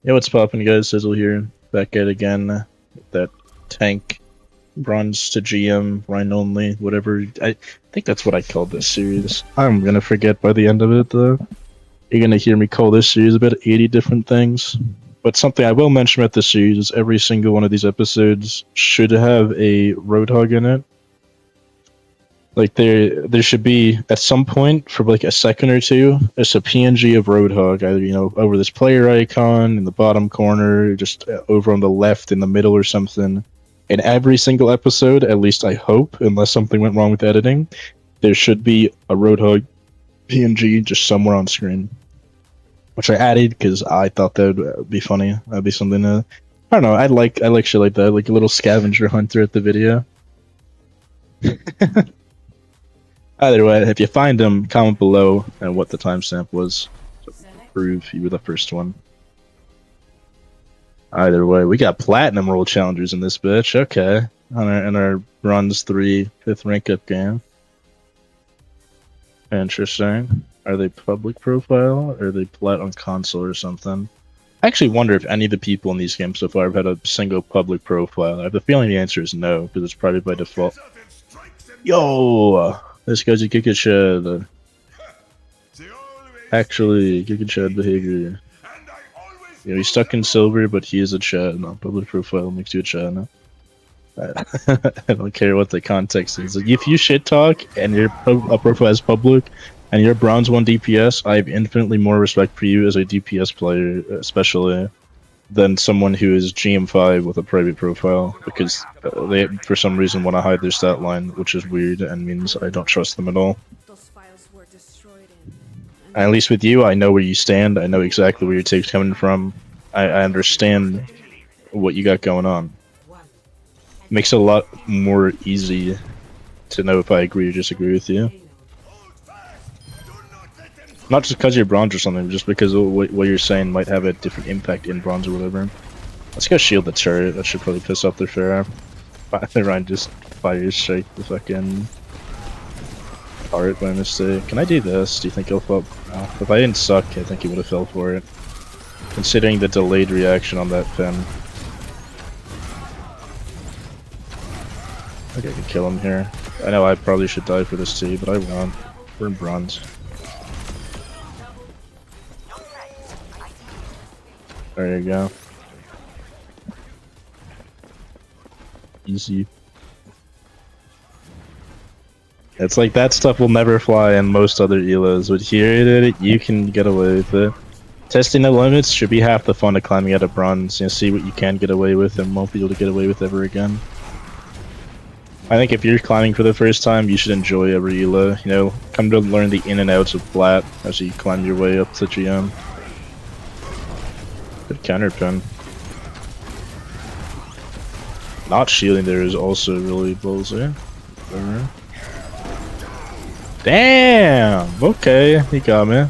Yo, what's poppin', guys? Sizzle here, back at it again. That tank, bronze to GM, Rein only, whatever. I think that's what I called this series. I'm gonna forget by the end of it, though. You're gonna hear me call this series about 80 different things. But something I will mention about this series is every single one of these episodes should have a Roadhog in it. Like there should be at some point for like a second or two, it's a PNG of Roadhog, either over this player icon in the bottom corner, just over on the left in the middle or something. In every single episode, at least I hope, unless something went wrong with editing, there should be a Roadhog PNG just somewhere on screen, which I added because I thought that would be funny. That'd be something. I don't know. I like shit like that, like a little scavenger hunt throughout the video. Either way, if you find them, comment below and what the timestamp was to prove you were the first one. Either way, we got platinum world challengers in this bitch. Okay, in our bronze 3 5th rank up game. Interesting. Are they public profile or are they plat on console or something? I actually wonder if any of the people in these games so far have had a single public profile. I have the feeling the answer is no, because it's probably by default. Yo! This guy's a Giga Shed. Actually, Giga Shed behavior. He's stuck in silver, but he is a Chad. No, public profile makes you a Chad. No? I don't care what the context is. Like, if you shit talk and your profile is public and you're bronze 1 DPS, I have infinitely more respect for you as a DPS player, especially than someone who is GM5 with a private profile, because they, for some reason, want to hide their stat line, which is weird and means I don't trust them at all. And at least with you, I know where you stand. I know exactly where your take's coming from. I understand what you got going on. It makes it a lot more easy to know if I agree or disagree with you. Not just because you're bronze or something, just because what you're saying might have a different impact in bronze or whatever. Let's go shield the turret. That should probably piss off their fair. Ryan just fires straight the fucking turret by mistake. Can I do this? Do you think he'll fall? No. If I didn't suck, I think he would have fell for it. Considering the delayed reaction on that pin. I think I can kill him here. I know I probably should die for this too, but I won't. We're in bronze. There you go. Easy. It's like that stuff will never fly in most other ELOs, but here you can get away with it. Testing the limits should be half the fun of climbing out of bronze. See what you can get away with and won't be able to get away with ever again. I think if you're climbing for the first time, you should enjoy every ELO. Come to learn the in and outs of flat as you climb your way up to GM. Good counter pin. Not shielding there is also really ballsy. Damn! Okay, he got me.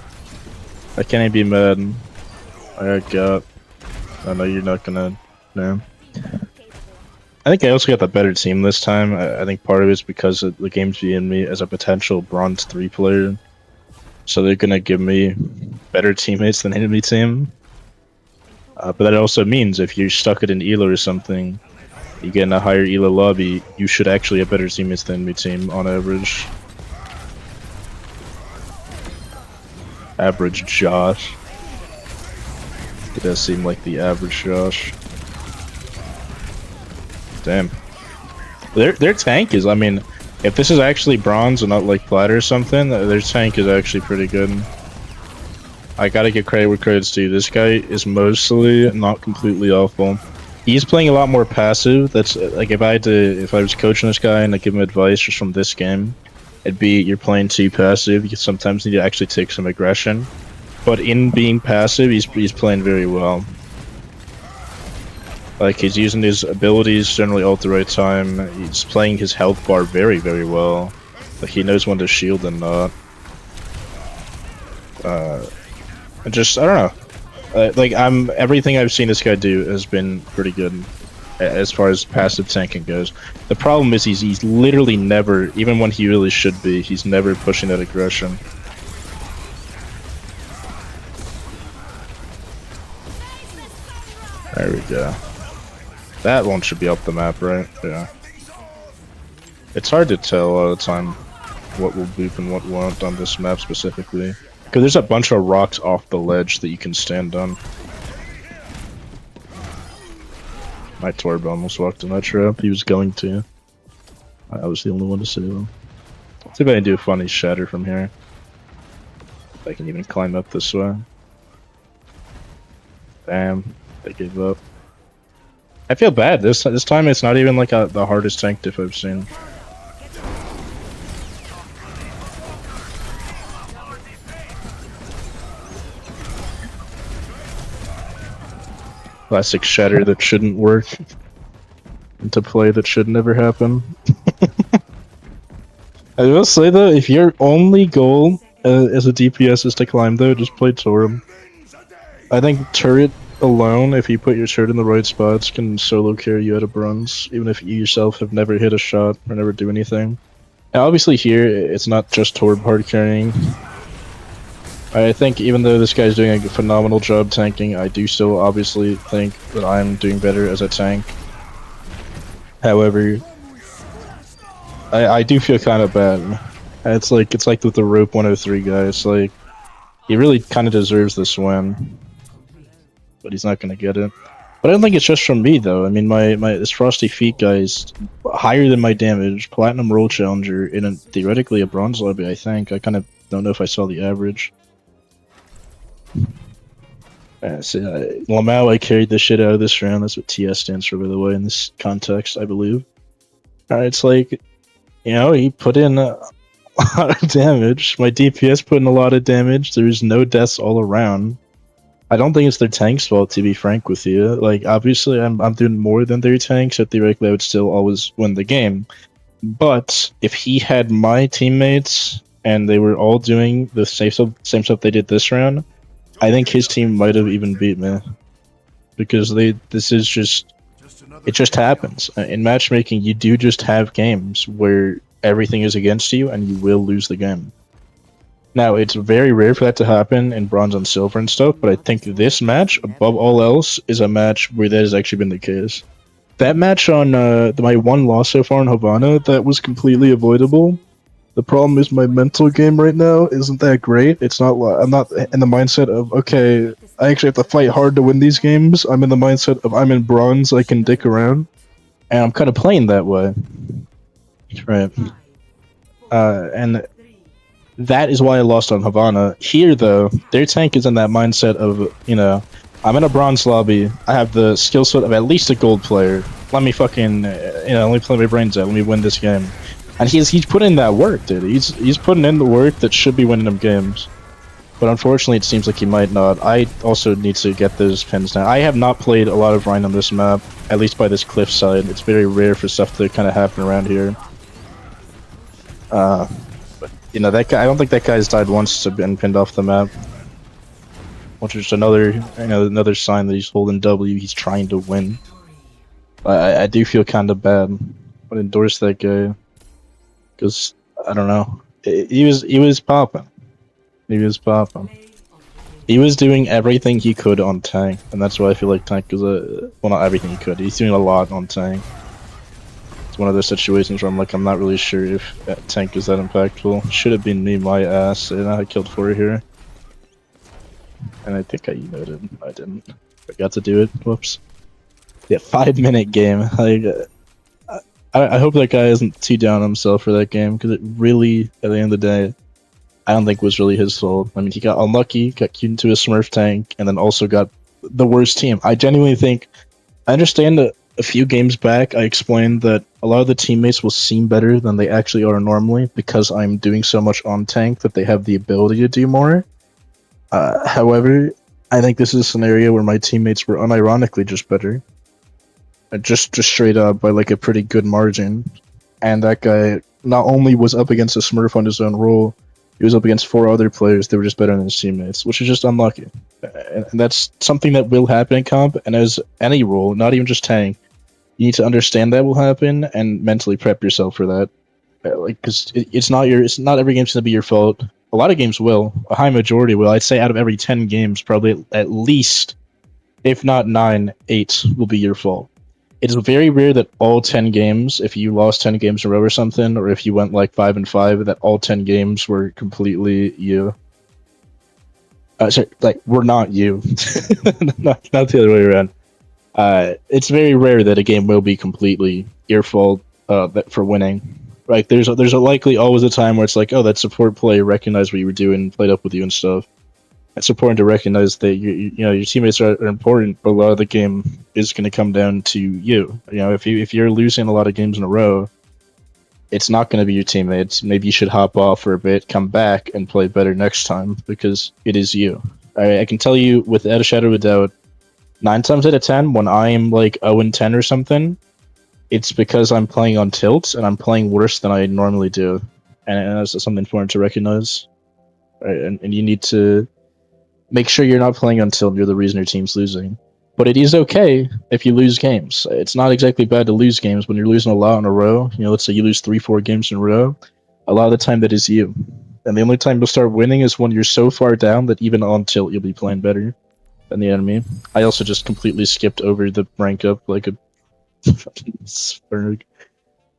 I can't be mad. I got. I know you're not gonna. No. I think I also got the better team this time. I think part of it's because of the game's viewing me as a potential bronze 3 player. So they're gonna give me better teammates than enemy team. But that also means if you're stuck at an ELO or something, you get in a higher ELO lobby, you should actually have better teammates than enemy team on average. Average Josh. It does seem like the average Josh. Damn. Their tank is, I mean, if this is actually bronze and not like platter or something, their tank is actually pretty good. I gotta give credit where credit's due. This guy is not completely awful. He's playing a lot more passive. That's like if I was coaching this guy and I give him advice just from this game, it'd be you're playing too passive. You sometimes need to actually take some aggression. But in being passive, he's playing very well. Like, he's using his abilities generally all at the right time. He's playing his health bar very, very well. Like, he knows when to shield and not. I don't know. Everything I've seen this guy do has been pretty good as far as passive tanking goes. The problem is he's literally never, even when he really should be, he's never pushing that aggression. There we go. That one should be up the map, right? Yeah. It's hard to tell all the time what will boop and what won't on this map specifically. Because there's a bunch of rocks off the ledge that you can stand on. My Torb almost walked in that trap. He was going to. I was the only one to save him. Let's see if I can do a funny shatter from here. If I can even climb up this way. Damn, they gave up. I feel bad. This time it's not even like the hardest tank diff I've seen. Classic shatter that shouldn't work. Into play that should never happen. I will say though, if your only goal as a DPS is to climb though, just play Torb. I think turret alone, if you put your turret in the right spots, can solo carry you out of bronze, even if you yourself have never hit a shot or never do anything. And obviously here, it's not just Torb hard carrying. I think even though this guy's doing a phenomenal job tanking, I do still obviously think that I'm doing better as a tank. However, I do feel kind of bad. It's like with the rope 103 guys. Like he really kind of deserves this win, but he's not gonna get it. But I don't think it's just from me though. I mean, this Frosty Feet guy is higher than my damage, platinum role challenger in theoretically a bronze lobby. I think I kind of don't know if I saw the average. Lamau, I carried the shit out of this round. That's what TS stands for, by the way, in this context, I believe. It's like, you know, he put in a lot of damage. My DPS put in a lot of damage. There's no deaths all around. I don't think it's their tank's fault, to be frank with you. Like, obviously, I'm doing more than their tanks, so theoretically I would still always win the game. But if he had my teammates and they were all doing the same stuff they did this round, I think his team might have even beat me, because it just happens. In matchmaking, you do just have games where everything is against you and you will lose the game. Now, it's very rare for that to happen in bronze and silver and stuff, but I think this match, above all else, is a match where that has actually been the case. That match on my one loss so far in Havana, that was completely avoidable. The problem is my mental game right now isn't that great. It's not. I'm not in the mindset of, okay, I actually have to fight hard to win these games. I'm in the mindset of, I'm in bronze, I can dick around, and I'm kind of playing that way. Right. And that is why I lost on Havana. Here, though, their tank is in that mindset of, you know, I'm in a bronze lobby. I have the skill set of at least a gold player. Let me fucking, let me play my brains out. Let me win this game. And he's put in that work, dude. He's putting in the work that should be winning them games. But unfortunately, it seems like he might not. I also need to get those pins down. I have not played a lot of Rein on this map, at least by this cliff side. It's very rare for stuff to kind of happen around here. But, you know, that guy, I don't think that guy's died once to been pinned off the map. Which is another sign that he's holding W. He's trying to win. I do feel kind of bad. I would endorse that guy. Because, I don't know, he was popping. He was popping. He was doing everything he could on tank, and that's why I feel like tank is well, not everything he could. He's doing a lot on tank. It's one of those situations where I'm like, I'm not really sure if that tank is that impactful. Should have been me, my ass, and I killed 4 here. And I think I emoted. I didn't. I got to do it. Whoops. Yeah, 5-minute game. Like, I hope that guy isn't too down on himself for that game, because it really, at the end of the day, I don't think was really his fault. I mean, he got unlucky, got queued into a Smurf tank, and then also got the worst team. I genuinely think, I understand that a few games back I explained that a lot of the teammates will seem better than they actually are normally, because I'm doing so much on tank that they have the ability to do more. However, I think this is a scenario where my teammates were unironically just better. Just straight up by like a pretty good margin. And that guy not only was up against a Smurf on his own role, he was up against 4 other players that were just better than his teammates, which is just unlucky. And that's something that will happen in comp, and as any role, not even just tank, you need to understand that will happen and mentally prep yourself for that. Like, because it's not every game's gonna be your fault. A lot of games will. A high majority will. I'd say out of every 10 games, probably at least If not 9, 8 will be your fault. It's very rare that all 10 games, if you lost 10 games in a row or something, or if you went like 5 and 5, that all 10 games were completely you. Sorry, like, were not you. Not the other way around. It's very rare that a game will be completely your fault for winning. Like, there's a likely always a time where it's like, oh, that support player recognized what you were doing, played up with you and stuff. It's important to recognize that your teammates are important, but a lot of the game is going to come down to you. You know, if you're losing a lot of games in a row, it's not going to be your teammates. Maybe you should hop off for a bit, come back, and play better next time because it is you. I can tell you without a shadow of a doubt, 9 times out of 10, when I'm like 0 and 10 or something, it's because I'm playing on tilt and I'm playing worse than I normally do, and that's something important to recognize. Right? And you need to make sure you're not playing until you're the reason your team's losing. But it is okay if you lose games. It's not exactly bad to lose games when you're losing a lot in a row. You know, let's say you lose 3, 4 games in a row. A lot of the time that is you. And the only time you'll start winning is when you're so far down that even on tilt you'll be playing better than the enemy. I also just completely skipped over the rank up like a fucking spurg.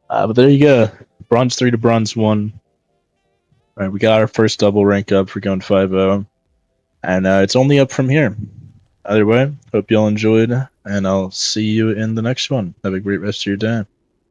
But there you go. Bronze 3 to Bronze 1. Alright, we got our first double rank up for going 5-0. And it's only up from here. Either way, hope y'all enjoyed, and I'll see you in the next one. Have a great rest of your day.